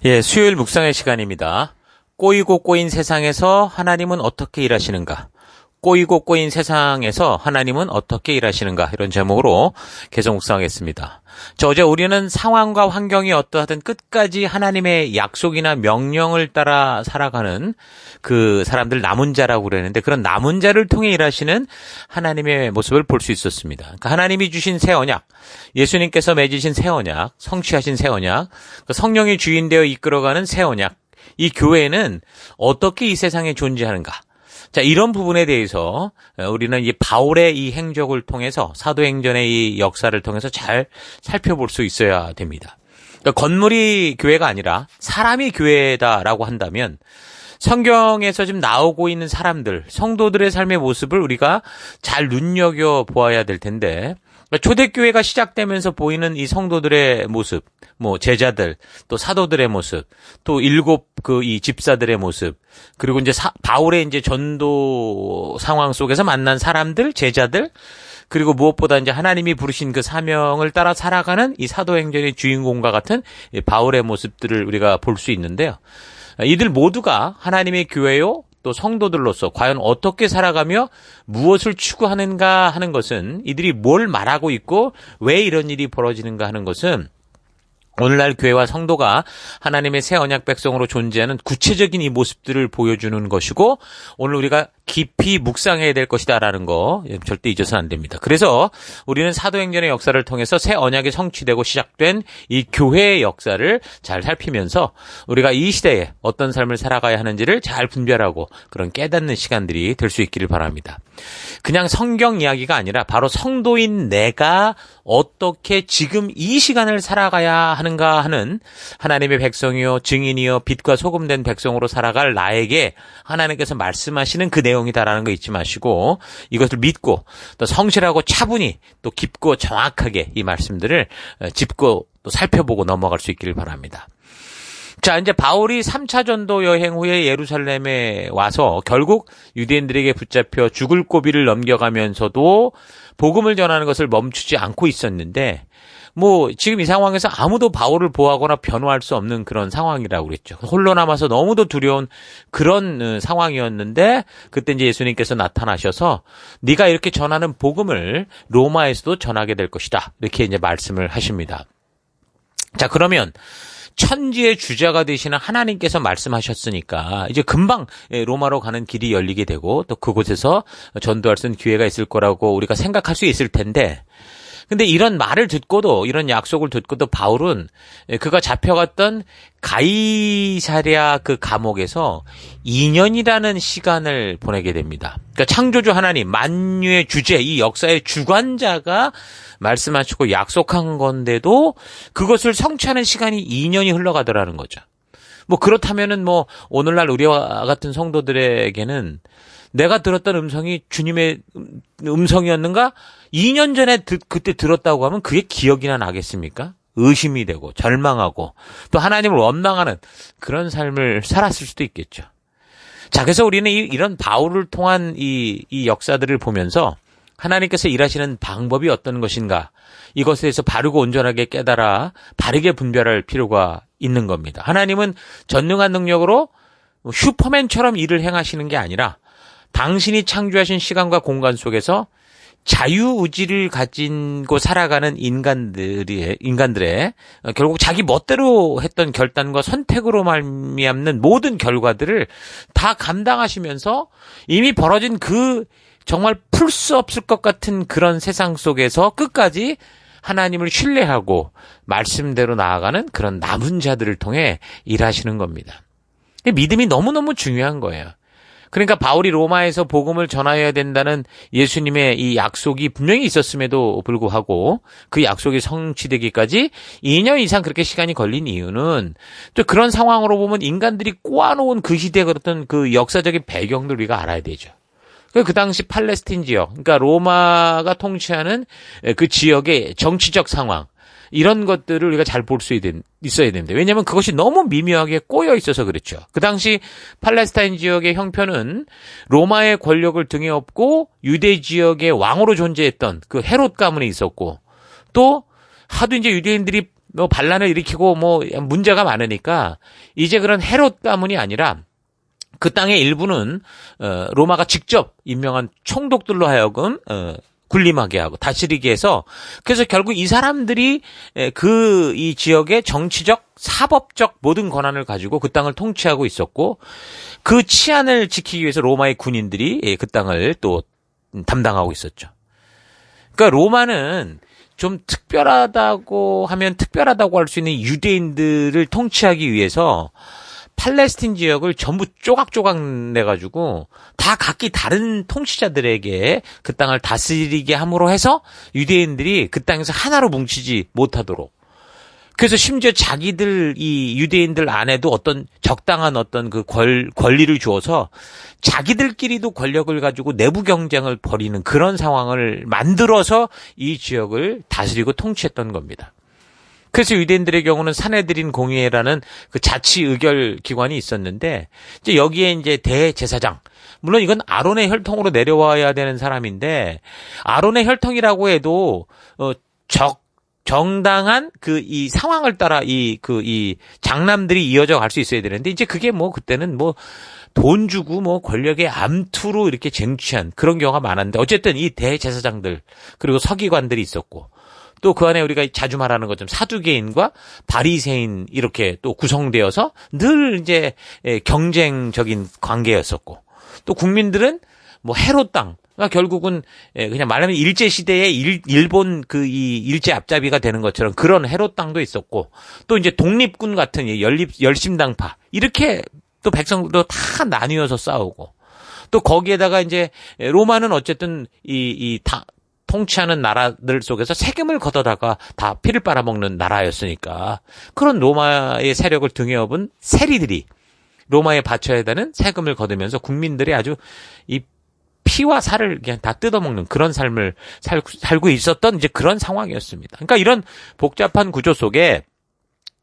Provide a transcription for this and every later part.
예, 수요일 묵상의 시간입니다. 꼬이고 꼬인 세상에서 하나님은 어떻게 일하시는가? 꼬이고 꼬인 세상에서 하나님은 어떻게 일하시는가? 이런 제목으로 계속 묵상하겠습니다. 어제 우리는 상황과 환경이 어떠하든 끝까지 하나님의 약속이나 명령을 따라 살아가는 그 사람들 남은 자라고 그랬는데, 그런 남은 자를 통해 일하시는 하나님의 모습을 볼 수 있었습니다. 그러니까 하나님이 주신 새 언약, 예수님께서 맺으신 새 언약, 성취하신 새 언약, 그 성령이 주인되어 이끌어가는 새 언약, 이 교회는 어떻게 이 세상에 존재하는가? 자, 이런 부분에 대해서 우리는 이 바울의 이 행적을 통해서, 사도행전의 이 역사를 통해서 잘 살펴볼 수 있어야 됩니다. 그러니까 건물이 교회가 아니라 사람이 교회다라고 한다면, 성경에서 지금 나오고 있는 사람들, 성도들의 삶의 모습을 우리가 잘 눈여겨보아야 될 텐데, 초대교회가 시작되면서 보이는 이 성도들의 모습, 제자들, 또 사도들의 모습, 또 일곱 이 집사들의 모습, 그리고 이제 바울의 이제 전도 상황 속에서 만난 사람들, 제자들, 그리고 무엇보다 이제 하나님이 부르신 그 사명을 따라 살아가는 이 사도행전의 주인공과 같은 바울의 모습들을 우리가 볼 수 있는데요. 이들 모두가 하나님의 교회요, 또 성도들로서 과연 어떻게 살아가며 무엇을 추구하는가 하는 것은, 이들이 뭘 말하고 있고 왜 이런 일이 벌어지는가 하는 것은 오늘날 교회와 성도가 하나님의 새 언약 백성으로 존재하는 구체적인 이 모습들을 보여주는 것이고, 오늘 우리가 깊이 묵상해야 될 것이다라는 거 절대 잊어서는 안 됩니다. 그래서 우리는 사도행전의 역사를 통해서 새 언약이 성취되고 시작된 이 교회의 역사를 잘 살피면서 우리가 이 시대에 어떤 삶을 살아가야 하는지를 잘 분별하고 그런 깨닫는 시간들이 될 수 있기를 바랍니다. 그냥 성경 이야기가 아니라 바로 성도인 내가 어떻게 지금 이 시간을 살아가야 하는가 하는, 하나님의 백성이요, 증인이요, 빛과 소금된 백성으로 살아갈 나에게 하나님께서 말씀하시는 그 내용이다라는 거 잊지 마시고, 이것을 믿고 또 성실하고 차분히 또 깊고 정확하게 이 말씀들을 짚고 또 살펴보고 넘어갈 수 있기를 바랍니다. 자, 이제 바울이 3차 전도 여행 후에 예루살렘에 와서 결국 유대인들에게 붙잡혀 죽을 고비를 넘겨가면서도 복음을 전하는 것을 멈추지 않고 있었는데, 지금 이 상황에서 아무도 바울을 보호하거나 변호할 수 없는 그런 상황이라고 그랬죠. 홀로 남아서 너무도 두려운 그런 상황이었는데, 그때 이제 예수님께서 나타나셔서 네가 이렇게 전하는 복음을 로마에서도 전하게 될 것이다, 이렇게 이제 말씀을 하십니다. 자, 그러면 천지의 주자가 되시는 하나님께서 말씀하셨으니까 이제 금방 로마로 가는 길이 열리게 되고, 또 그곳에서 전도할 수 있는 기회가 있을 거라고 우리가 생각할 수 있을 텐데, 근데 이런 말을 듣고도, 이런 약속을 듣고도 바울은 그가 잡혀갔던 가이사랴 그 감옥에서 2년이라는 시간을 보내게 됩니다. 그러니까 창조주 하나님, 만유의 주제, 이 역사의 주관자가 말씀하시고 약속한 건데도 그것을 성취하는 시간이 2년이 흘러가더라는 거죠. 그렇다면은 오늘날 우리와 같은 성도들에게는 내가 들었던 음성이 주님의 음성이었는가? 2년 전에 그때 들었다고 하면 그게 기억이나 나겠습니까? 의심이 되고 절망하고 또 하나님을 원망하는 그런 삶을 살았을 수도 있겠죠. 자, 그래서 우리는 이런 바울을 통한 이 역사들을 보면서 하나님께서 일하시는 방법이 어떤 것인가, 이것에 대해서 바르고 온전하게 깨달아 바르게 분별할 필요가 있는 겁니다. 하나님은 전능한 능력으로 슈퍼맨처럼 일을 행하시는 게 아니라 당신이 창조하신 시간과 공간 속에서 자유의지를 가지고 살아가는 인간들의 결국 자기 멋대로 했던 결단과 선택으로 말미암는 모든 결과들을 다 감당하시면서 이미 벌어진 그 정말 풀 수 없을 것 같은 그런 세상 속에서 끝까지 하나님을 신뢰하고 말씀대로 나아가는 그런 남은 자들을 통해 일하시는 겁니다. 믿음이 너무너무 중요한 거예요. 그러니까 바울이 로마에서 복음을 전하여야 된다는 예수님의 이 약속이 분명히 있었음에도 불구하고 그 약속이 성취되기까지 2년 이상 그렇게 시간이 걸린 이유는, 또 그런 상황으로 보면 인간들이 꼬아놓은 그 시대의 어떤 그 역사적인 배경들 우리가 알아야 되죠. 그 당시 팔레스틴 지역, 그러니까 로마가 통치하는 그 지역의 정치적 상황, 이런 것들을 우리가 잘 볼 수 있어야 됩니다. 왜냐하면 그것이 너무 미묘하게 꼬여 있어서 그렇죠. 그 당시 팔레스타인 지역의 형편은 로마의 권력을 등에 업고 유대 지역의 왕으로 존재했던 그 헤롯 가문이 있었고, 또 하도 이제 유대인들이 뭐 반란을 일으키고 뭐 문제가 많으니까 이제 그런 헤롯 가문이 아니라 그 땅의 일부는 로마가 직접 임명한 총독들로 하여금 군림하게 하고 다스리게 해서 그래서 결국 이 사람들이 이 지역의 정치적, 사법적 모든 권한을 가지고 그 땅을 통치하고 있었고 그 치안을 지키기 위해서 로마의 군인들이 그 땅을 또 담당하고 있었죠. 그러니까 로마는 좀 특별하다고 하면 특별하다고 할 수 있는 유대인들을 통치하기 위해서 팔레스틴 지역을 전부 쪼각쪼각 내가지고 다 각기 다른 통치자들에게 그 땅을 다스리게 함으로 해서 유대인들이 그 땅에서 하나로 뭉치지 못하도록. 그래서 심지어 자기들 이 유대인들 안에도 어떤 적당한 어떤 그 권리를 주어서 자기들끼리도 권력을 가지고 내부 경쟁을 벌이는 그런 상황을 만들어서 이 지역을 다스리고 통치했던 겁니다. 그래서 유대인들의 경우는 사내들인 공의회라는 그 자치 의결 기관이 있었는데 이제 여기에 이제 대제사장, 물론 이건 아론의 혈통으로 내려와야 되는 사람인데 아론의 혈통이라고 해도 정당한 이 상황을 따라 이 장남들이 이어져 갈 수 있어야 되는데 이제 그게 뭐 그때는 뭐 돈 주고 뭐 권력의 암투로 이렇게 쟁취한 그런 경우가 많았는데 어쨌든 이 대제사장들 그리고 서기관들이 있었고 또 그 안에 우리가 자주 말하는 것처럼 사두개인과 바리새인 이렇게 또 구성되어서 늘 이제 경쟁적인 관계였었고 또 국민들은 뭐 헤롯 땅, 그러니까 결국은 그냥 말하면 일제 시대의 일본 이 일제 앞잡이가 되는 것처럼 그런 헤롯 땅도 있었고 또 이제 독립군 같은 열심당파 이렇게 또 백성도 다 나뉘어서 싸우고 또 거기에다가 이제 로마는 어쨌든 통치하는 나라들 속에서 세금을 걷어다가 다 피를 빨아먹는 나라였으니까 그런 로마의 세력을 등에 업은 세리들이 로마에 바쳐야 되는 세금을 거두면서 국민들이 아주 이 피와 살을 그냥 다 뜯어먹는 그런 삶을 살고 있었던 이제 그런 상황이었습니다. 그러니까 이런 복잡한 구조 속에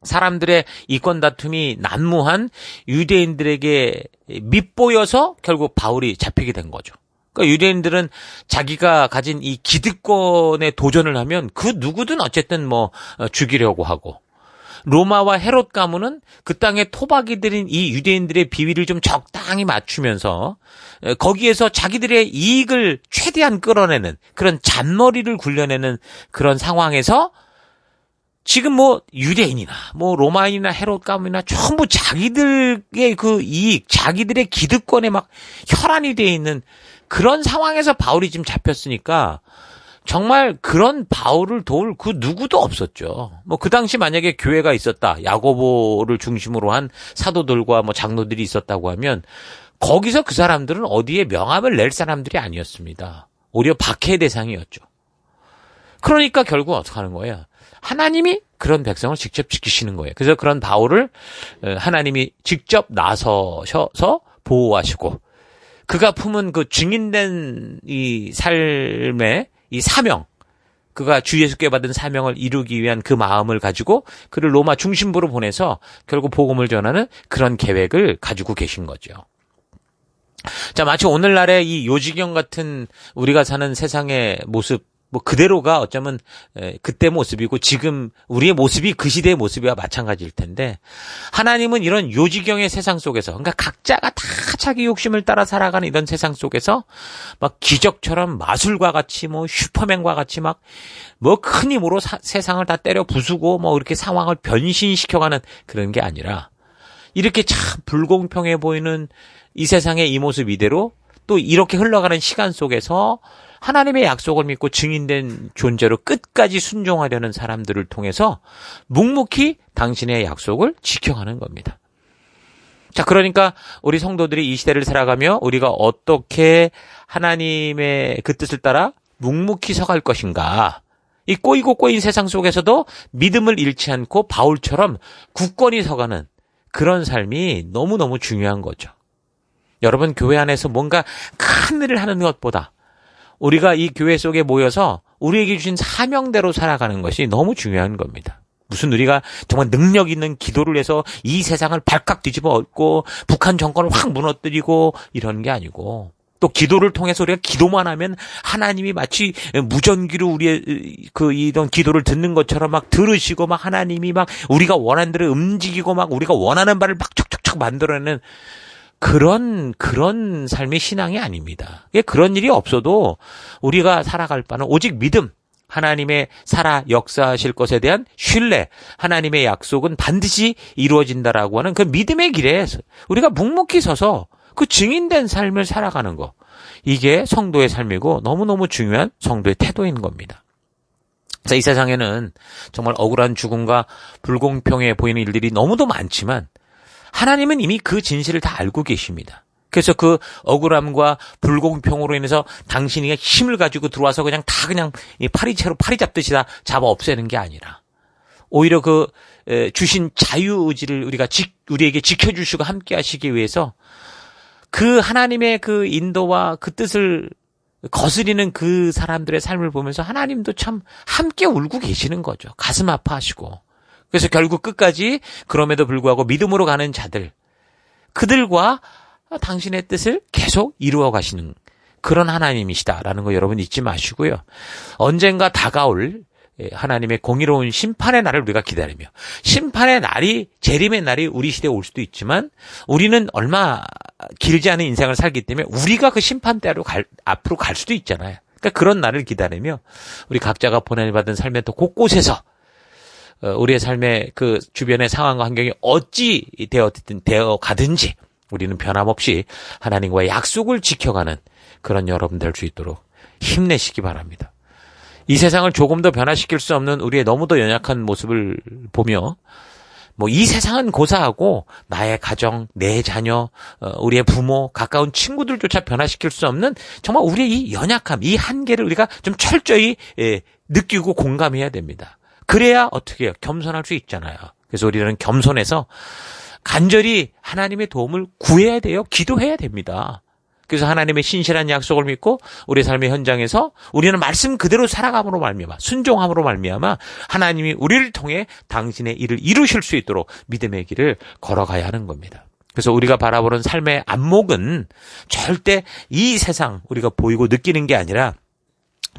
사람들의 이권 다툼이 난무한 유대인들에게 밉보여서 결국 바울이 잡히게 된 거죠. 그러니까 유대인들은 자기가 가진 이 기득권에 도전을 하면 그 누구든 어쨌든 뭐 죽이려고 하고 로마와 헤롯 가문은 그 땅의 토박이들인 이 유대인들의 비위를 좀 적당히 맞추면서 거기에서 자기들의 이익을 최대한 끌어내는 그런 잔머리를 굴려내는 그런 상황에서 지금 뭐 유대인이나 뭐 로마인이나 헤롯 가문이나 전부 자기들의 그 이익, 자기들의 기득권에 막 혈안이 돼 있는 그런 상황에서 바울이 지금 잡혔으니까 정말 그런 바울을 도울 그 누구도 없었죠. 뭐 그 당시 만약에 교회가 있었다, 야고보를 중심으로 한 사도들과 뭐 장로들이 있었다고 하면 거기서 그 사람들은 어디에 명함을 낼 사람들이 아니었습니다. 오히려 박해 대상이었죠. 그러니까 결국 어떻게 하는 거예요? 하나님이 그런 백성을 직접 지키시는 거예요. 그래서 그런 바울을 하나님이 직접 나서셔서 보호하시고 그가 품은 그 증인된 이 삶의 이 사명, 그가 주 예수께 받은 사명을 이루기 위한 그 마음을 가지고 그를 로마 중심부로 보내서 결국 복음을 전하는 그런 계획을 가지고 계신 거죠. 자, 마치 오늘날의 이 요지경 같은 우리가 사는 세상의 모습, 뭐 그대로가 어쩌면 그때 모습이고 지금 우리의 모습이 그 시대의 모습이와 마찬가지일 텐데 하나님은 이런 요지경의 세상 속에서 그러니까 각자가 다 자기 욕심을 따라 살아가는 이런 세상 속에서 막 기적처럼 마술과 같이 뭐 슈퍼맨과 같이 막 뭐 큰 힘으로 세상을 다 때려 부수고 뭐 이렇게 상황을 변신시켜가는 그런 게 아니라 이렇게 참 불공평해 보이는 이 세상의 이 모습 이대로 또 이렇게 흘러가는 시간 속에서 하나님의 약속을 믿고 증인된 존재로 끝까지 순종하려는 사람들을 통해서 묵묵히 당신의 약속을 지켜가는 겁니다. 자, 그러니까 우리 성도들이 이 시대를 살아가며 우리가 어떻게 하나님의 그 뜻을 따라 묵묵히 서갈 것인가. 이 꼬이고 꼬인 세상 속에서도 믿음을 잃지 않고 바울처럼 굳건히 서가는 그런 삶이 너무너무 중요한 거죠. 여러분, 교회 안에서 뭔가 큰 일을 하는 것보다 우리가 이 교회 속에 모여서 우리에게 주신 사명대로 살아가는 것이 너무 중요한 겁니다. 무슨 우리가 정말 능력 있는 기도를 해서 이 세상을 발칵 뒤집어 엎고 북한 정권을 확 무너뜨리고 이런 게 아니고 또 기도를 통해서 우리가 기도만 하면 하나님이 마치 무전기로 우리의 이런 기도를 듣는 것처럼 막 들으시고 막 하나님이 막 우리가 원하는 대로 움직이고 막 우리가 원하는 바를 막 척척척 만들어내는 그런 삶의 신앙이 아닙니다. 그런 일이 없어도 우리가 살아갈 바는 오직 믿음, 하나님의 살아 역사하실 것에 대한 신뢰, 하나님의 약속은 반드시 이루어진다라고 하는 그 믿음의 길에 우리가 묵묵히 서서 그 증인된 삶을 살아가는 거. 이게 성도의 삶이고 너무너무 중요한 성도의 태도인 겁니다. 자, 이 세상에는 정말 억울한 죽음과 불공평해 보이는 일들이 너무도 많지만 하나님은 이미 그 진실을 다 알고 계십니다. 그래서 그 억울함과 불공평으로 인해서 당신이 힘을 가지고 들어와서 그냥 파리채로 파리 잡듯이 다 잡아 없애는 게 아니라 오히려 그 주신 자유의지를 우리에게 지켜주시고 함께 하시기 위해서 그 하나님의 그 인도와 그 뜻을 거스리는 그 사람들의 삶을 보면서 하나님도 참 함께 울고 계시는 거죠. 가슴 아파하시고. 그래서 결국 끝까지 그럼에도 불구하고 믿음으로 가는 자들, 그들과 당신의 뜻을 계속 이루어 가시는 그런 하나님이시다라는 거 여러분 잊지 마시고요. 언젠가 다가올 하나님의 공의로운 심판의 날을 우리가 기다리며, 심판의 날이, 재림의 날이 우리 시대에 올 수도 있지만 우리는 얼마 길지 않은 인생을 살기 때문에 우리가 그 심판대로 앞으로 갈 수도 있잖아요. 그러니까 그런 날을 기다리며 우리 각자가 보내받은 삶의 또 곳곳에서 우리의 삶의 그 주변의 상황과 환경이 어찌 되어 가든지 우리는 변함없이 하나님과의 약속을 지켜가는 그런 여러분 될 수 있도록 힘내시기 바랍니다. 이 세상을 조금 더 변화시킬 수 없는 우리의 너무도 연약한 모습을 보며 이 세상은 고사하고 나의 가정, 내 자녀, 우리의 부모, 가까운 친구들조차 변화시킬 수 없는 정말 우리의 이 연약함, 이 한계를 우리가 좀 철저히 느끼고 공감해야 됩니다. 그래야 어떻게 해요? 겸손할 수 있잖아요. 그래서 우리는 겸손해서 간절히 하나님의 도움을 구해야 돼요. 기도해야 됩니다. 그래서 하나님의 신실한 약속을 믿고 우리 삶의 현장에서 우리는 말씀 그대로 살아감으로 말미암아, 순종함으로 말미암아 하나님이 우리를 통해 당신의 일을 이루실 수 있도록 믿음의 길을 걸어가야 하는 겁니다. 그래서 우리가 바라보는 삶의 안목은 절대 이 세상 우리가 보이고 느끼는 게 아니라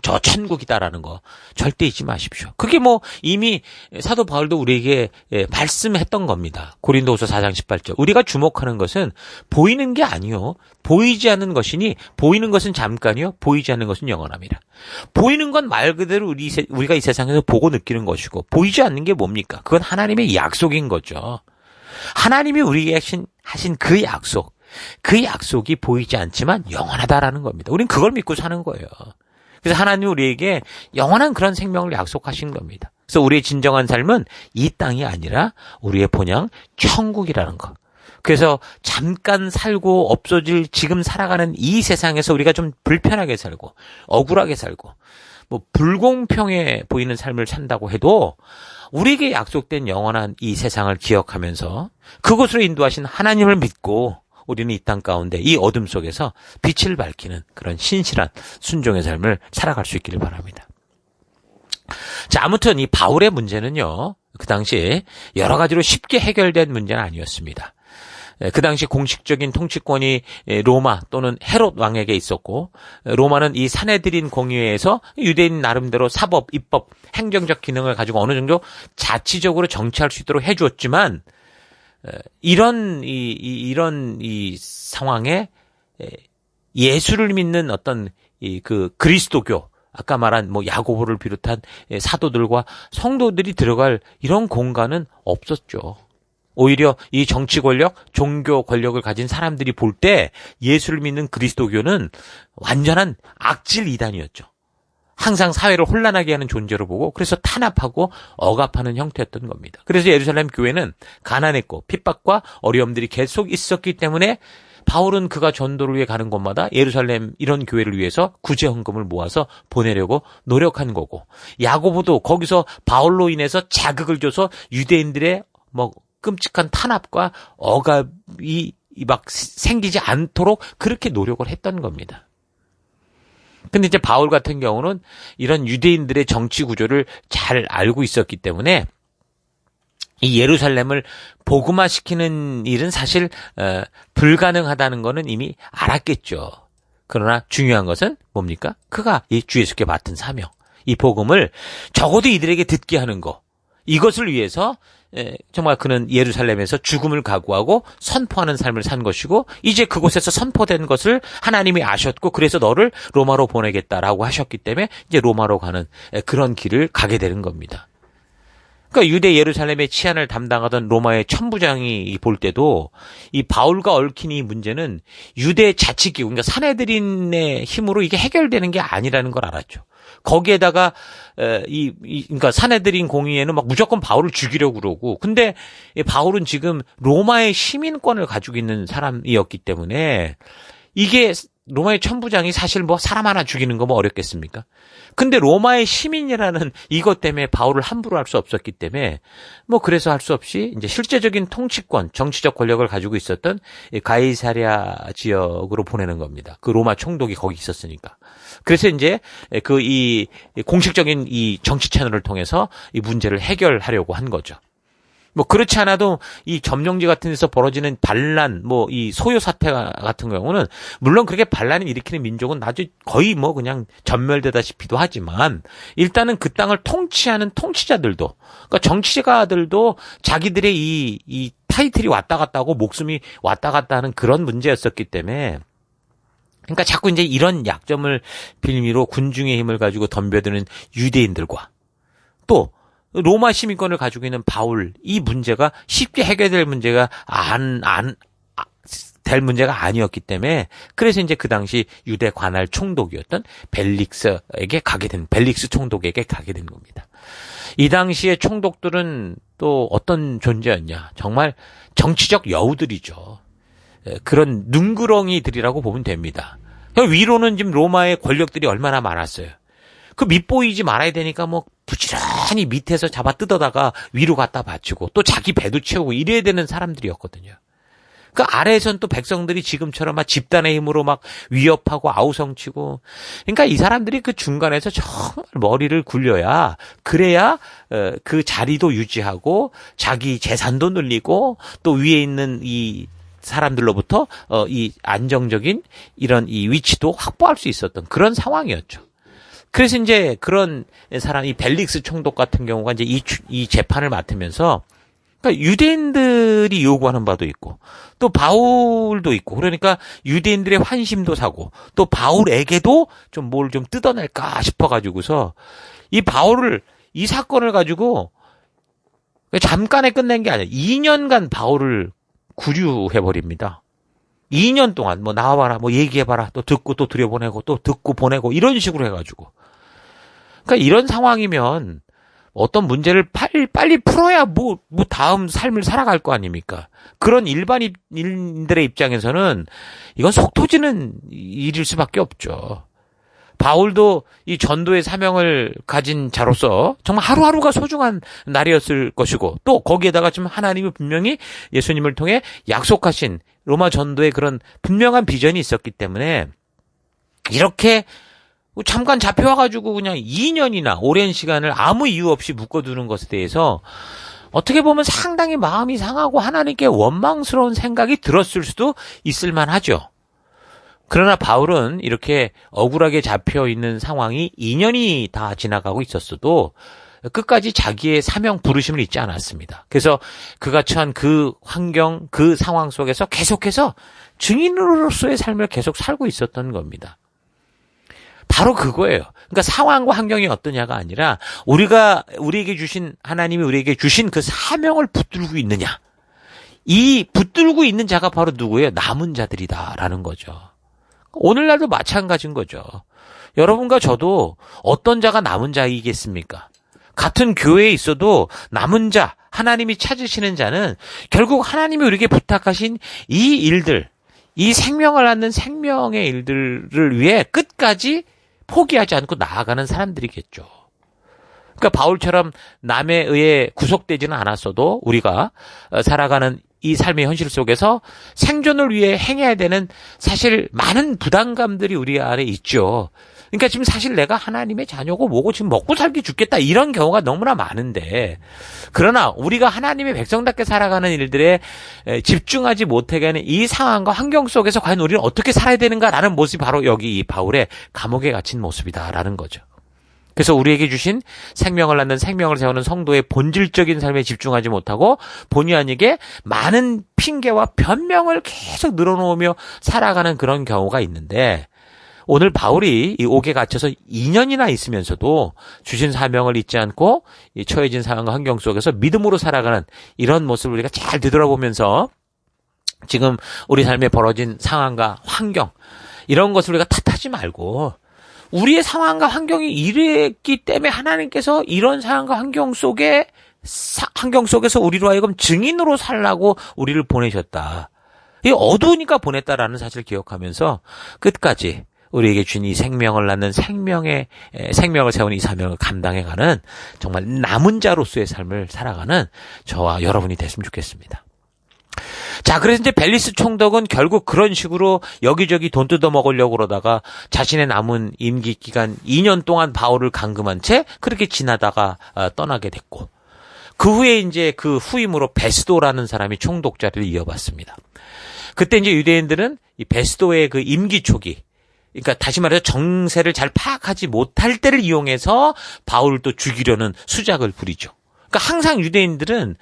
저 천국이다라는 거 절대 잊지 마십시오. 그게 이미 사도 바울도 우리에게 말씀했던 겁니다. 고린도후서 4장 18절. 우리가 주목하는 것은 보이는 게 아니요, 보이지 않는 것이니 보이는 것은 잠깐이요, 보이지 않는 것은 영원합니다. 보이는 건 말 그대로 우리가 이 세상에서 보고 느끼는 것이고, 보이지 않는 게 뭡니까? 그건 하나님의 약속인 거죠. 하나님이 우리에게 하신 그 약속이 보이지 않지만 영원하다라는 겁니다. 우린 그걸 믿고 사는 거예요. 그래서 하나님이 우리에게 영원한 그런 생명을 약속하신 겁니다. 그래서 우리의 진정한 삶은 이 땅이 아니라 우리의 본향 천국이라는 것. 그래서 잠깐 살고 없어질 지금 살아가는 이 세상에서 우리가 좀 불편하게 살고 억울하게 살고 불공평해 보이는 삶을 산다고 해도 우리에게 약속된 영원한 이 세상을 기억하면서 그곳으로 인도하신 하나님을 믿고 우리는 이 땅 가운데 이 어둠 속에서 빛을 밝히는 그런 신실한 순종의 삶을 살아갈 수 있기를 바랍니다. 자, 아무튼 이 바울의 문제는요, 그 당시에 여러 가지로 쉽게 해결된 문제는 아니었습니다. 그 당시 공식적인 통치권이 로마 또는 헤롯 왕에게 있었고, 로마는 이 사내들인 공의회에서 유대인 나름대로 사법, 입법, 행정적 기능을 가지고 어느 정도 자치적으로 정치할 수 있도록 해주었지만, 이런 상황에 예수를 믿는 어떤 그 그리스도교, 아까 말한 야고보를 비롯한 사도들과 성도들이 들어갈 이런 공간은 없었죠. 오히려 이 정치 권력, 종교 권력을 가진 사람들이 볼 때 예수를 믿는 그리스도교는 완전한 악질 이단이었죠. 항상 사회를 혼란하게 하는 존재로 보고 그래서 탄압하고 억압하는 형태였던 겁니다. 그래서 예루살렘 교회는 가난했고 핍박과 어려움들이 계속 있었기 때문에 바울은 그가 전도를 위해 가는 곳마다 예루살렘 이런 교회를 위해서 구제 헌금을 모아서 보내려고 노력한 거고, 야고보도 거기서 바울로 인해서 자극을 줘서 유대인들의 끔찍한 탄압과 억압이 막 생기지 않도록 그렇게 노력을 했던 겁니다. 근데 이제 바울 같은 경우는 이런 유대인들의 정치 구조를 잘 알고 있었기 때문에 이 예루살렘을 복음화시키는 일은 사실 불가능하다는 거는 이미 알았겠죠. 그러나 중요한 것은 뭡니까? 그가 이 주 예수께 맡은 사명, 이 복음을 적어도 이들에게 듣게 하는 거, 이것을 위해서 정말 그는 예루살렘에서 죽음을 각오하고 선포하는 삶을 산 것이고, 이제 그곳에서 선포된 것을 하나님이 아셨고, 그래서 너를 로마로 보내겠다라고 하셨기 때문에 이제 로마로 가는 그런 길을 가게 되는 겁니다. 그러니까 유대 예루살렘의 치안을 담당하던 로마의 천부장이 볼 때도 이 바울과 얽힌 이 문제는 유대 자치기구, 그러니까 사내들인의 힘으로 이게 해결되는 게 아니라는 걸 알았죠. 거기에다가 그러니까 사내들인 공의회는 막 무조건 바울을 죽이려고 그러고, 근데 바울은 지금 로마의 시민권을 가지고 있는 사람이었기 때문에 이게 로마의 천부장이 사실 뭐 사람 하나 죽이는 거 뭐 어렵겠습니까? 근데 로마의 시민이라는 이것 때문에 바울을 함부로 할 수 없었기 때문에 뭐 그래서 할 수 없이 이제 실제적인 통치권, 정치적 권력을 가지고 있었던 가이사랴 지역으로 보내는 겁니다. 그 로마 총독이 거기 있었으니까. 그래서 이제 그 이 공식적인 이 정치 채널을 통해서 이 문제를 해결하려고 한 거죠. 뭐 그렇지 않아도 이 점령지 같은 데서 벌어지는 반란, 뭐 이 소요 사태 같은 경우는 물론 그렇게 반란을 일으키는 민족은 나중에 거의 뭐 그냥 전멸되다시피도 하지만, 일단은 그 땅을 통치하는 통치자들도, 그러니까 정치가들도 자기들의 이 타이틀이 왔다 갔다 하고 목숨이 왔다 갔다 하는 그런 문제였었기 때문에, 그러니까 자꾸 이제 이런 약점을 빌미로 군중의 힘을 가지고 덤벼드는 유대인들과 또 로마 시민권을 가지고 있는 바울, 이 문제가 쉽게 해결될 문제가 될 문제가 아니었기 때문에, 그래서 이제 그 당시 유대 관할 총독이었던 벨릭스 총독에게 가게 된 겁니다. 이 당시의 총독들은 또 어떤 존재였냐? 정말 정치적 여우들이죠. 그런 눈구렁이들이라고 보면 됩니다. 위로는 지금 로마의 권력들이 얼마나 많았어요. 그 밑보이지 말아야 되니까 뭐 부지런히 밑에서 잡아 뜯어다가 위로 갖다 바치고 또 자기 배도 채우고 이래야 되는 사람들이었거든요. 그 아래에선 또 백성들이 지금처럼 막 집단의 힘으로 막 위협하고 아우성치고, 그러니까 이 사람들이 그 중간에서 정말 머리를 굴려야, 그래야 그 자리도 유지하고 자기 재산도 늘리고 또 위에 있는 이 사람들로부터 이 안정적인 이런 이 위치도 확보할 수 있었던 그런 상황이었죠. 그래서 이제 그런 사람, 이 벨릭스 총독 같은 경우가 이제 이 재판을 맡으면서, 그러니까 유대인들이 요구하는 바도 있고, 또 바울도 있고, 그러니까 유대인들의 환심도 사고, 또 바울에게도 좀 뭘 좀 뜯어낼까 싶어가지고서 이 바울을, 이 사건을 가지고 잠깐에 끝낸 게 아니라 2년간 바울을 구류해버립니다. 2년 동안 뭐 나와봐라, 뭐 얘기해봐라, 또 듣고 또 들여보내고 또 듣고 보내고 이런 식으로 해가지고. 그러니까 이런 상황이면 어떤 문제를 빨리 풀어야 뭐 다음 삶을 살아갈 거 아닙니까? 그런 일반인들의 입장에서는 이건 속 터지는 일일 수밖에 없죠. 바울도 이 전도의 사명을 가진 자로서 정말 하루하루가 소중한 날이었을 것이고, 또 거기에다가 지금 하나님이 분명히 예수님을 통해 약속하신 로마 전도의 그런 분명한 비전이 있었기 때문에, 이렇게 잠깐 잡혀와가지고 그냥 2년이나 오랜 시간을 아무 이유 없이 묶어두는 것에 대해서 어떻게 보면 상당히 마음이 상하고 하나님께 원망스러운 생각이 들었을 수도 있을 만하죠. 그러나 바울은 이렇게 억울하게 잡혀있는 상황이 2년이 다 지나가고 있었어도 끝까지 자기의 사명 부르심을 잊지 않았습니다. 그래서 그가 처한 그 환경, 그 상황 속에서 계속해서 증인으로서의 삶을 계속 살고 있었던 겁니다. 바로 그거예요. 그러니까 상황과 환경이 어떠냐가 아니라 우리에게 주신, 하나님이 우리에게 주신 그 사명을 붙들고 있느냐. 이 붙들고 있는 자가 바로 누구예요? 남은 자들이다라는 거죠. 오늘날도 마찬가지인 거죠. 여러분과 저도 어떤 자가 남은 자이겠습니까? 같은 교회에 있어도 남은 자, 하나님이 찾으시는 자는 결국 하나님이 우리에게 부탁하신 이 일들, 이 생명을 낳는 생명의 일들을 위해 끝까지 포기하지 않고 나아가는 사람들이겠죠. 그러니까 바울처럼 남에 의해 구속되지는 않았어도 우리가 살아가는 이 삶의 현실 속에서 생존을 위해 행해야 되는 사실 많은 부담감들이 우리 안에 있죠. 그러니까 지금 사실 내가 하나님의 자녀고 뭐고 지금 먹고 살기 죽겠다 이런 경우가 너무나 많은데, 그러나 우리가 하나님의 백성답게 살아가는 일들에 집중하지 못하게 하는 이 상황과 환경 속에서 과연 우리는 어떻게 살아야 되는가라는 모습이 바로 여기 이 바울의 감옥에 갇힌 모습이다라는 거죠. 그래서 우리에게 주신 생명을 낳는 생명을 세우는 성도의 본질적인 삶에 집중하지 못하고 본의 아니게 많은 핑계와 변명을 계속 늘어놓으며 살아가는 그런 경우가 있는데, 오늘 바울이 이 옥에 갇혀서 2년이나 있으면서도 주신 사명을 잊지 않고 이 처해진 상황과 환경 속에서 믿음으로 살아가는 이런 모습을 우리가 잘 되돌아보면서 지금 우리 삶에 벌어진 상황과 환경, 이런 것을 우리가 탓하지 말고 우리의 상황과 환경이 이랬기 때문에 하나님께서 이런 상황과 환경 속에서 우리로 하여금 증인으로 살라고 우리를 보내셨다. 이 어두우니까 보냈다라는 사실을 기억하면서 끝까지 우리에게 주신 이 생명을 낳는 생명을 세우는 이 사명을 감당해가는 정말 남은 자로서의 삶을 살아가는 저와 여러분이 됐으면 좋겠습니다. 자, 그래서 이제 벨리스 총독은 결국 그런 식으로 여기저기 돈 뜯어 먹으려고 그러다가 자신의 남은 임기 기간 2년 동안 바울을 감금한 채 그렇게 지나다가 떠나게 됐고, 그 후에 이제 그 후임으로 베스도라는 사람이 총독 자리를 이어받습니다. 그때 이제 유대인들은 이 베스도의 그 임기 초기, 그러니까 다시 말해서 정세를 잘 파악하지 못할 때를 이용해서 바울을 또 죽이려는 수작을 부리죠. 그러니까 항상 유대인들은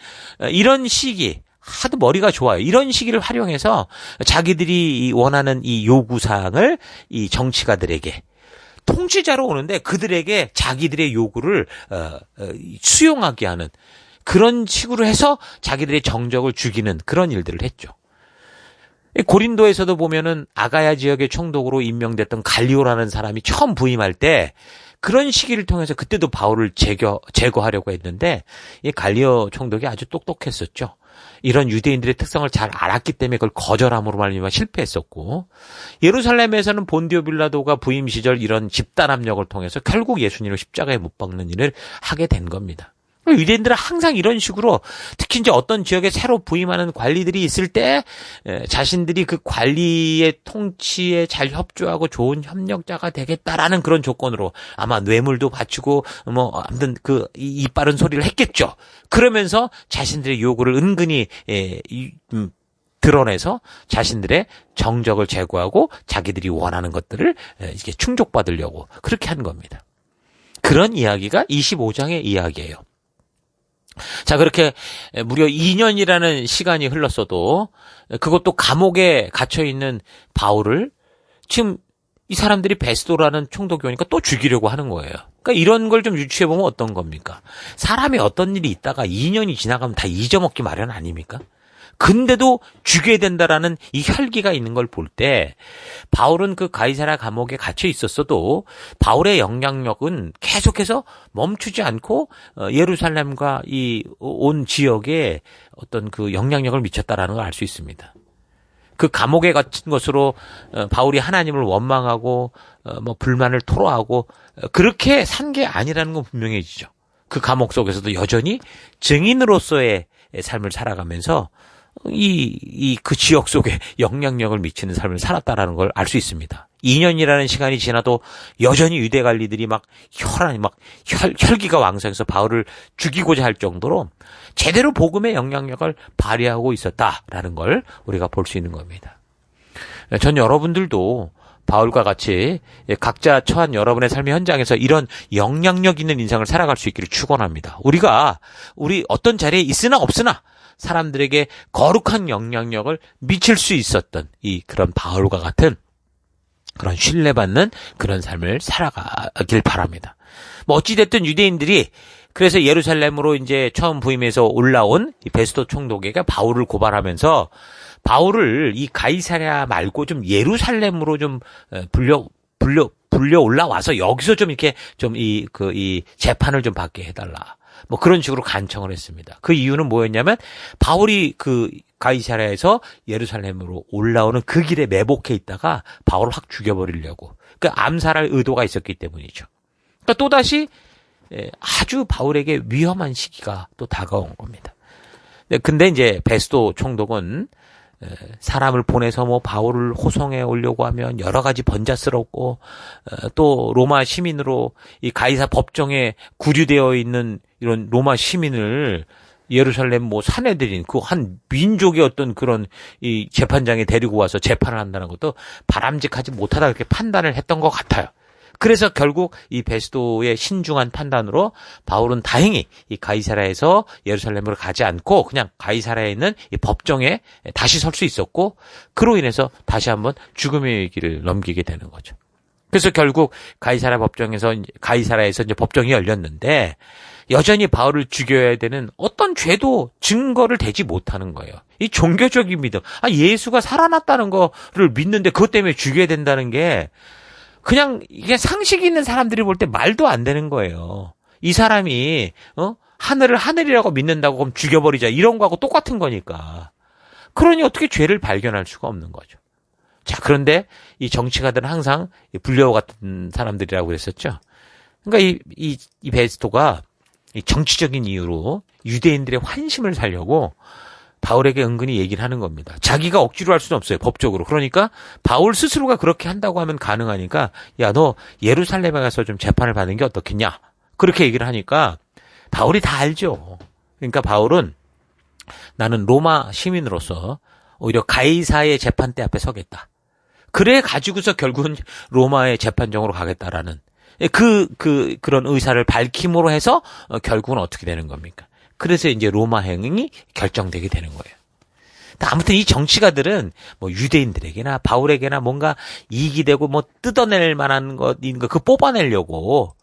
이런 시기, 하도 머리가 좋아요. 이런 시기를 활용해서 자기들이 원하는 이 요구사항을 이 정치가들에게, 통치자로 오는데 그들에게 자기들의 요구를 수용하게 하는 그런 식으로 해서 자기들의 정적을 죽이는 그런 일들을 했죠. 고린도에서도 보면은 아가야 지역의 총독으로 임명됐던 갈리오라는 사람이 처음 부임할 때 그런 시기를 통해서 그때도 바울을 제거하려고 했는데, 이 갈리오 총독이 아주 똑똑했었죠. 이런 유대인들의 특성을 잘 알았기 때문에 그걸 거절함으로 말미암아 실패했었고, 예루살렘에서는 본디오 빌라도가 부임 시절 이런 집단 압력을 통해서 결국 예수님을 십자가에 못 박는 일을 하게 된 겁니다. 유대인들은 항상 이런 식으로, 특히 이제 어떤 지역에 새로 부임하는 관리들이 있을 때 자신들이 그 관리의 통치에 잘 협조하고 좋은 협력자가 되겠다라는 그런 조건으로 아마 뇌물도 바치고 아무튼 그 이빠른 소리를 했겠죠. 그러면서 자신들의 요구를 은근히 드러내서 자신들의 정적을 제거하고 자기들이 원하는 것들을 이렇게 충족받으려고 그렇게 한 겁니다. 그런 이야기가 25장의 이야기예요. 자, 그렇게 무려 2년이라는 시간이 흘렀어도 그것도 감옥에 갇혀있는 바울을 지금 이 사람들이 베스도라는 총독이 오니까 또 죽이려고 하는 거예요. 그러니까 이런 걸 좀 유추해보면 어떤 겁니까? 사람이 어떤 일이 있다가 2년이 지나가면 다 잊어먹기 마련 아닙니까? 근데도 죽여야 된다라는 이 혈기가 있는 걸 볼 때 바울은 그 가이사랴 감옥에 갇혀 있었어도 바울의 영향력은 계속해서 멈추지 않고 예루살렘과 이 온 지역에 어떤 그 영향력을 미쳤다라는 걸 알 수 있습니다. 그 감옥에 갇힌 것으로 바울이 하나님을 원망하고 불만을 토로하고 그렇게 산 게 아니라는 건 분명해지죠. 그 감옥 속에서도 여전히 증인으로서의 삶을 살아가면서 그 지역 속에 영향력을 미치는 삶을 살았다라는 걸 알 수 있습니다. 2년이라는 시간이 지나도 여전히 유대 관리들이 혈기가 왕성해서 바울을 죽이고자 할 정도로 제대로 복음의 영향력을 발휘하고 있었다라는 걸 우리가 볼 수 있는 겁니다. 전 여러분들도 바울과 같이 각자 처한 여러분의 삶의 현장에서 이런 영향력 있는 인생을 살아갈 수 있기를 축원합니다. 우리 어떤 자리에 있으나 없으나 사람들에게 거룩한 영향력을 미칠 수 있었던 그런 바울과 같은 그런 신뢰받는 그런 삶을 살아가길 바랍니다. 어찌됐든 유대인들이 그래서 예루살렘으로 이제 처음 부임해서 올라온 이 베스도 총독에게 바울을 고발하면서 바울을 이 가이사랴 말고 좀 예루살렘으로 좀 불려 올라와서 여기서 좀 이렇게 좀 이 재판을 좀 받게 해달라. 그런 식으로 간청을 했습니다. 그 이유는 뭐였냐면 바울이 그 가이사랴에서 예루살렘으로 올라오는 그 길에 매복해 있다가 바울을 확 죽여버리려고. 그러니까 암살할 의도가 있었기 때문이죠. 그러니까 또다시 아주 바울에게 위험한 시기가 또 다가온 겁니다. 근데 이제 베스도 총독은 사람을 보내서 뭐 바울을 호송해 오려고 하면 여러 가지 번잡스럽고 또 로마 시민으로 이 가이사 법정에 구류되어 있는 이런 로마 시민을 예루살렘 뭐 산에 들인 그 한 민족의 어떤 그런 이 재판장에 데리고 와서 재판을 한다는 것도 바람직하지 못하다 그렇게 판단을 했던 것 같아요. 그래서 결국 이 베스도의 신중한 판단으로 바울은 다행히 이 가이사라에서 예루살렘으로 가지 않고 그냥 가이사라에 있는 이 법정에 다시 설 수 있었고, 그로 인해서 다시 한번 죽음의 길을 넘기게 되는 거죠. 그래서 결국 가이사라에서 이제 법정이 열렸는데 여전히 바울을 죽여야 되는 어떤 죄도 증거를 대지 못하는 거예요. 이 종교적인 믿음, 예수가 살아났다는 거를 믿는데 그것 때문에 죽여야 된다는 게 그냥 이게 상식이 있는 사람들이 볼 때 말도 안 되는 거예요. 이 사람이 하늘을 하늘이라고 믿는다고 그럼 죽여버리자 이런 거하고 똑같은 거니까. 그러니 어떻게 죄를 발견할 수가 없는 거죠. 자, 그런데 이 정치가들은 항상 불려와 같은 사람들이라고 그랬었죠. 그러니까 이 베스토가 이 정치적인 이유로 유대인들의 환심을 사려고 바울에게 은근히 얘기를 하는 겁니다. 자기가 억지로 할 수는 없어요, 법적으로. 그러니까 바울 스스로가 그렇게 한다고 하면 가능하니까 야, 너 예루살렘에 가서 좀 재판을 받는 게 어떻겠냐, 그렇게 얘기를 하니까 바울이 다 알죠. 그러니까 바울은 나는 로마 시민으로서 오히려 가이사의 재판대 앞에 서겠다. 그래 가지고서 결국은 로마의 재판정으로 가겠다라는 그런 의사를 밝힘으로 해서 결국은 어떻게 되는 겁니까? 그래서 이제 로마행이 결정되게 되는 거예요. 아무튼 이 정치가들은 뭐 유대인들에게나 바울에게나 뭔가 이익이 되고 뭐 뜯어낼 만한 것인 거 뽑아내려고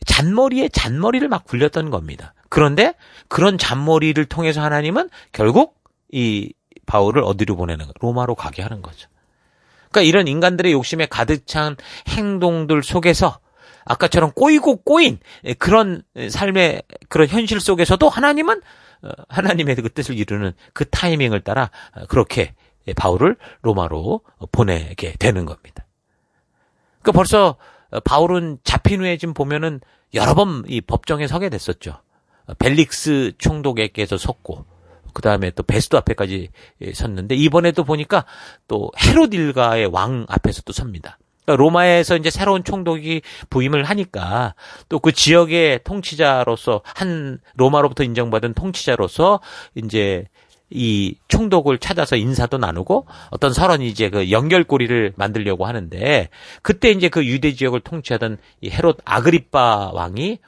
잔머리에 잔머리를 막 굴렸던 겁니다. 그런데 그런 잔머리를 통해서 하나님은 결국 이 바울을 어디로 보내는 거? 로마로 가게 하는 거죠. 그러니까 이런 인간들의 욕심에 가득 찬 행동들 속에서 아까처럼 꼬이고 꼬인 그런 삶의 그런 현실 속에서도 하나님은 하나님의 그 뜻을 이루는 그 타이밍을 따라 그렇게 바울을 로마로 보내게 되는 겁니다. 그러니까 벌써 바울은 잡힌 후에 지금 보면은 여러 번 이 법정에 서게 됐었죠. 벨릭스 총독에게서 섰고, 그 다음에 또 베스도 앞에까지 섰는데, 이번에도 보니까 또 헤롯 일가의 왕 앞에서 또 섭니다. 그러니까 로마에서 이제 새로운 총독이 부임을 하니까 또 그 지역의 통치자로서 한 로마로부터 인정받은 통치자로서 이제 이 총독을 찾아서 인사도 나누고 어떤 서론 이제 그 연결고리를 만들려고 하는데, 그때 이제 그 유대 지역을 통치하던 이 헤롯 아그리빠 왕이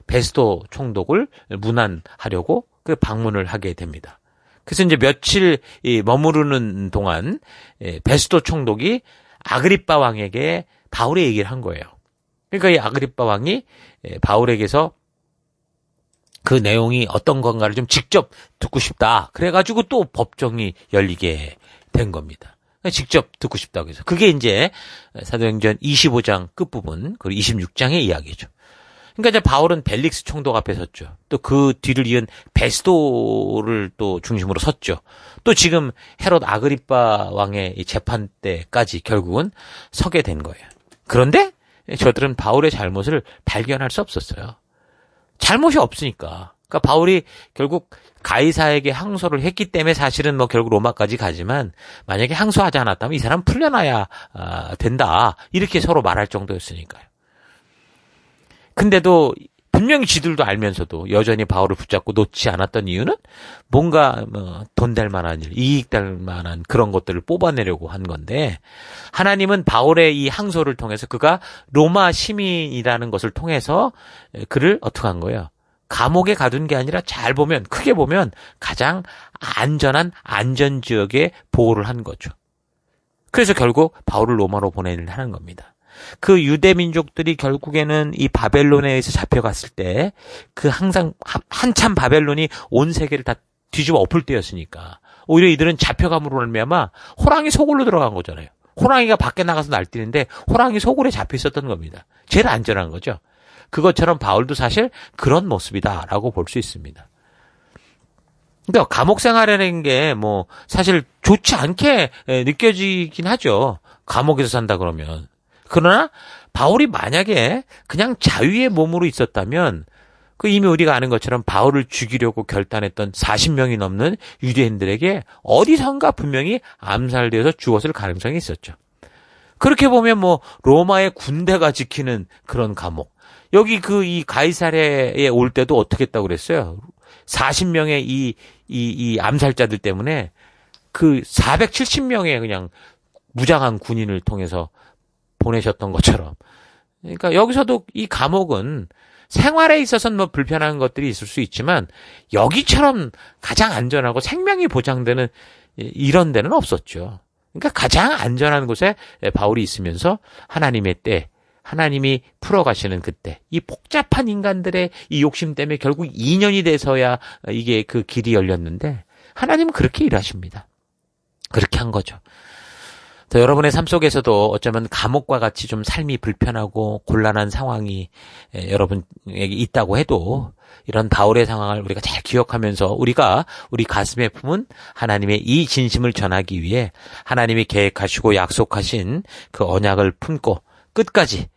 베스도 총독을 문안하려고 그 방문을 하게 됩니다. 그래서 이제 며칠 머무르는 동안 베스도 총독이 아그리빠 왕에게 바울의 얘기를 한 거예요. 그러니까 이 아그리빠 왕이 바울에게서 그 내용이 어떤 건가를 좀 직접 듣고 싶다. 그래가지고 또 법정이 열리게 된 겁니다. 직접 듣고 싶다고 해서. 그게 이제 사도행전 25장 끝부분, 그리고 26장의 이야기죠. 그러니까 이제 바울은 벨릭스 총독 앞에 섰죠. 또 그 뒤를 이은 베스도를 또 중심으로 섰죠. 또 지금 헤롯 아그리빠 왕의 이 재판 때까지 결국은 서게 된 거예요. 그런데 저들은 바울의 잘못을 발견할 수 없었어요. 잘못이 없으니까. 그러니까 바울이 결국 가이사에게 항소를 했기 때문에 사실은 뭐 결국 로마까지 가지만, 만약에 항소하지 않았다면 이 사람 풀려나야 된다, 이렇게 서로 말할 정도였으니까요. 근데도 분명히 지들도 알면서도 여전히 바울을 붙잡고 놓지 않았던 이유는 뭔가 돈 될 만한 일, 이익 될 만한 그런 것들을 뽑아내려고 한 건데, 하나님은 바울의 이 항소를 통해서 그가 로마 시민이라는 것을 통해서 그를 어떻게 한 거예요? 감옥에 가둔 게 아니라 잘 보면, 크게 보면 가장 안전한 안전지역에 보호를 한 거죠. 그래서 결국 바울을 로마로 보내는 하는 겁니다. 그 유대 민족들이 결국에는 이 바벨론에 의해서 잡혀갔을 때, 그 항상 한참 바벨론이 온 세계를 다 뒤집어 엎을 때였으니까 오히려 이들은 잡혀감으로 말미암아 호랑이 소굴로 들어간 거잖아요. 호랑이가 밖에 나가서 날뛰는데 호랑이 소굴에 잡혀 있었던 겁니다. 제일 안전한 거죠. 그것처럼 바울도 사실 그런 모습이다라고 볼 수 있습니다. 그러니까 감옥 생활이라는 게 뭐 사실 좋지 않게 느껴지긴 하죠. 감옥에서 산다 그러면. 그러나 바울이 만약에 그냥 자유의 몸으로 있었다면 그 이미 우리가 아는 것처럼 바울을 죽이려고 결단했던 40명이 넘는 유대인들에게 어디선가 분명히 암살되어서 죽었을 가능성이 있었죠. 그렇게 보면 로마의 군대가 지키는 그런 감옥. 여기 이 가이사랴에 올 때도 어떻게 했다고 그랬어요? 40명의 이 암살자들 때문에 그 470명의 그냥 무장한 군인을 통해서 보내셨던 것처럼. 그러니까 여기서도 이 감옥은 생활에 있어서는 불편한 것들이 있을 수 있지만 여기처럼 가장 안전하고 생명이 보장되는 이런 데는 없었죠. 그러니까 가장 안전한 곳에 바울이 있으면서 하나님의 때, 하나님이 풀어가시는 그때, 이 복잡한 인간들의 이 욕심 때문에 결국 2년이 돼서야 이게 그 길이 열렸는데 하나님은 그렇게 일하십니다. 그렇게 한 거죠. 또 여러분의 삶 속에서도 어쩌면 감옥과 같이 좀 삶이 불편하고 곤란한 상황이 여러분에게 있다고 해도 이런 바울의 상황을 우리가 잘 기억하면서 우리가 우리 가슴에 품은 하나님의 이 진심을 전하기 위해 하나님이 계획하시고 약속하신 그 언약을 품고 끝까지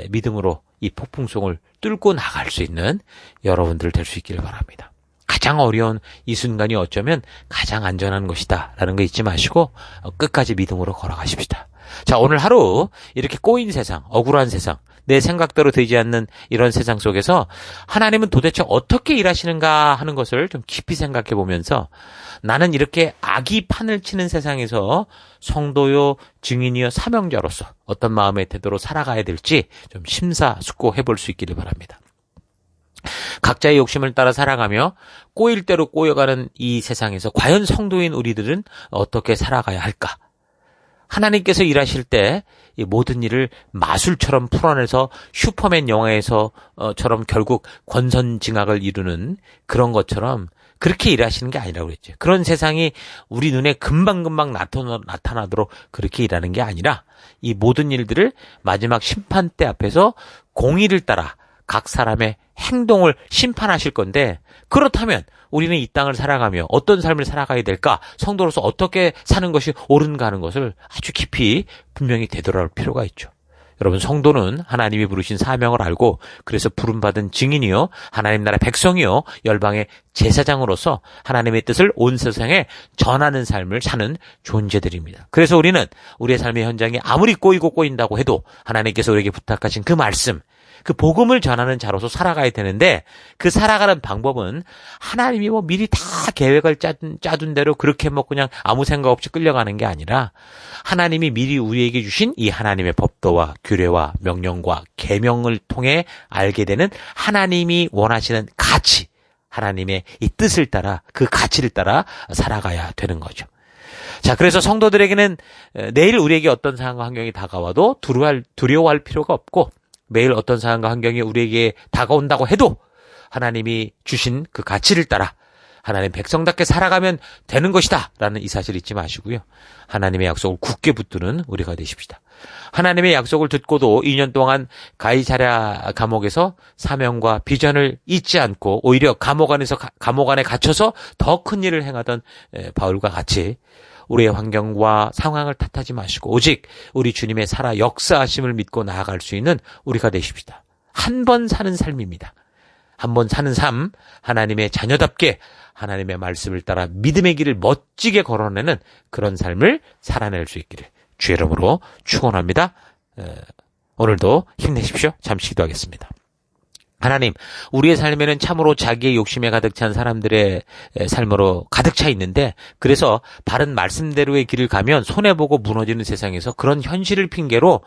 믿음으로 이 폭풍송을 뚫고 나갈 수 있는 여러분들 될 수 있기를 바랍니다. 가장 어려운 이 순간이 어쩌면 가장 안전한 것이다 라는 거 잊지 마시고 끝까지 믿음으로 걸어가십시다. 자, 오늘 하루 이렇게 꼬인 세상, 억울한 세상, 내 생각대로 되지 않는 이런 세상 속에서 하나님은 도대체 어떻게 일하시는가 하는 것을 좀 깊이 생각해 보면서 나는 이렇게 악이 판을 치는 세상에서 성도요, 증인이요, 사명자로서 어떤 마음의 태도로 살아가야 될지 좀 심사숙고해 볼 수 있기를 바랍니다. 각자의 욕심을 따라 살아가며 꼬일 대로 꼬여가는 이 세상에서 과연 성도인 우리들은 어떻게 살아가야 할까? 하나님께서 일하실 때 이 모든 일을 마술처럼 풀어내서 슈퍼맨 영화에서처럼 결국 권선징악을 이루는 그런 것처럼 그렇게 일하시는 게 아니라고 그랬죠. 그런 세상이 우리 눈에 금방금방 나타나도록 그렇게 일하는 게 아니라 이 모든 일들을 마지막 심판대 앞에서 공의를 따라 각 사람의 행동을 심판하실 건데 그렇다면 우리는 이 땅을 살아가며 어떤 삶을 살아가야 될까? 성도로서 어떻게 사는 것이 옳은가 하는 것을 아주 깊이 분명히 되돌아올 필요가 있죠. 여러분, 성도는 하나님이 부르신 사명을 알고 그래서 부름받은 증인이요, 하나님 나라 백성이요, 열방의 제사장으로서 하나님의 뜻을 온 세상에 전하는 삶을 사는 존재들입니다. 그래서 우리는 우리의 삶의 현장이 아무리 꼬이고 꼬인다고 해도 하나님께서 우리에게 부탁하신 그 말씀, 그 복음을 전하는 자로서 살아가야 되는데 그 살아가는 방법은 하나님이 미리 다 계획을 짜둔 대로 그렇게 그냥 아무 생각 없이 끌려가는 게 아니라 하나님이 미리 우리에게 주신 이 하나님의 법도와 규례와 명령과 계명을 통해 알게 되는 하나님이 원하시는 가치, 하나님의 이 뜻을 따라 그 가치를 따라 살아가야 되는 거죠. 자, 그래서 성도들에게는 내일 우리에게 어떤 상황과 환경이 다가와도 두려워할 필요가 없고 매일 어떤 상황과 환경이 우리에게 다가온다고 해도 하나님이 주신 그 가치를 따라 하나님 백성답게 살아가면 되는 것이다 라는 이 사실 잊지 마시고요. 하나님의 약속을 굳게 붙드는 우리가 되십시다. 하나님의 약속을 듣고도 2년 동안 가이사랴 감옥에서 사명과 비전을 잊지 않고 오히려 감옥 안에 갇혀서 더 큰 일을 행하던 바울과 같이 우리의 환경과 상황을 탓하지 마시고 오직 우리 주님의 살아 역사하심을 믿고 나아갈 수 있는 우리가 되십시다. 한 번 사는 삶입니다. 한 번 사는 삶, 하나님의 자녀답게 하나님의 말씀을 따라 믿음의 길을 멋지게 걸어내는 그런 삶을 살아낼 수 있기를 주의 이름으로 축원합니다. 오늘도 힘내십시오. 잠시 기도하겠습니다. 하나님, 우리의 삶에는 참으로 자기의 욕심에 가득 찬 사람들의 삶으로 가득 차 있는데 그래서 바른 말씀대로의 길을 가면 손해보고 무너지는 세상에서 그런 현실을 핑계로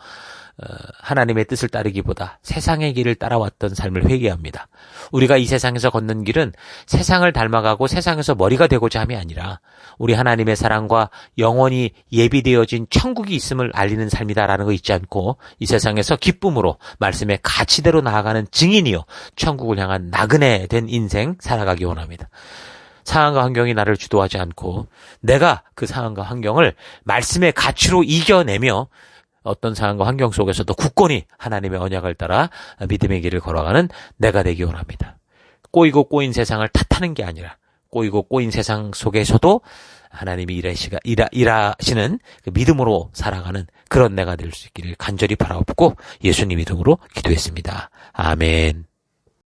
하나님의 뜻을 따르기보다 세상의 길을 따라왔던 삶을 회개합니다. 우리가 이 세상에서 걷는 길은 세상을 닮아가고 세상에서 머리가 되고자 함이 아니라 우리 하나님의 사랑과 영원히 예비되어진 천국이 있음을 알리는 삶이다라는 거 잊지 않고 이 세상에서 기쁨으로 말씀의 가치대로 나아가는 증인이요 천국을 향한 나그네 된 인생 살아가기 원합니다. 상황과 환경이 나를 주도하지 않고 내가 그 상황과 환경을 말씀의 가치로 이겨내며 어떤 상황과 환경 속에서도 굳건히 하나님의 언약을 따라 믿음의 길을 걸어가는 내가 되기 원합니다. 꼬이고 꼬인 세상을 탓하는 게 아니라 꼬이고 꼬인 세상 속에서도 하나님이 일하시는 그 믿음으로 살아가는 그런 내가 될 수 있기를 간절히 바라옵고 예수님 이름으로 기도했습니다. 아멘.